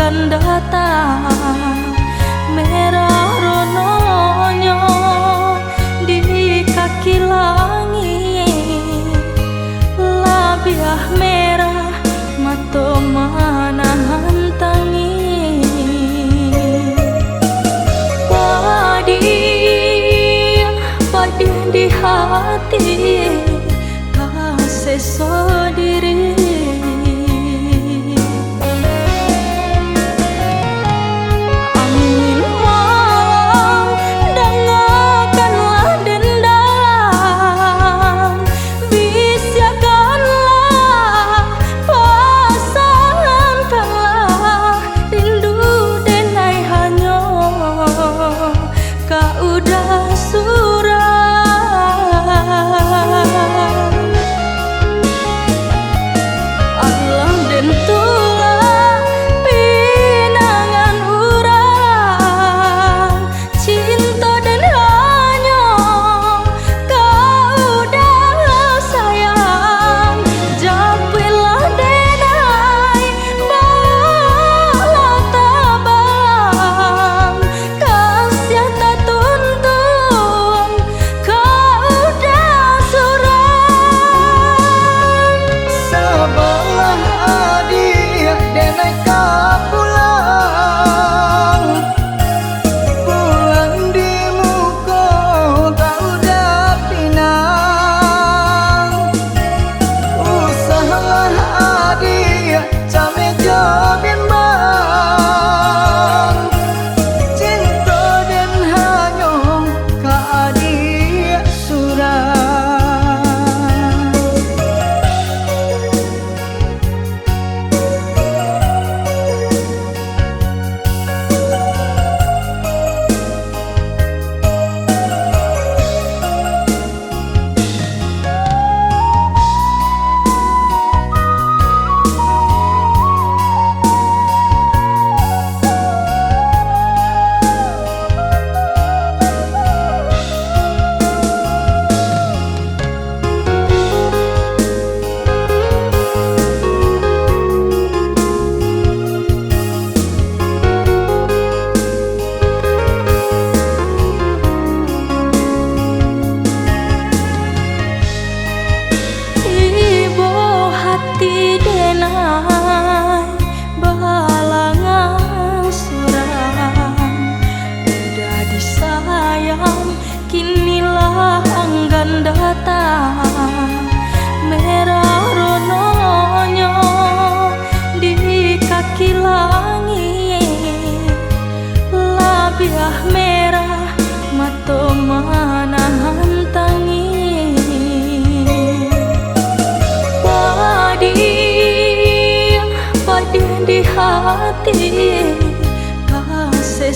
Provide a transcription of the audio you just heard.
anggan datang merah rononyo di kaki langit, labiah merah mato manahan tangi. Padih di hati kasih diri. Angin malam dengarkanlah dendam, bisiakanlah pasangankanlah rindu denai hanyo kau udah surah. Allah den tulah pinangan urang, cinta dan hanya kau udah sayang. Japilah denai bawa tabang, kasih tak tuntun kau udah surang. Sabarlah adik denai ka pulang, pulang di muka kau udah pinang. Usahalah adik came jobin bang, cinta dan hanya ka adik surang. Ibu hati denai balangan surang, udah disayang kinilah anggan datang merah rononyo di kaki langit, labiah merah mato manahan tangi. Padih di hati kasih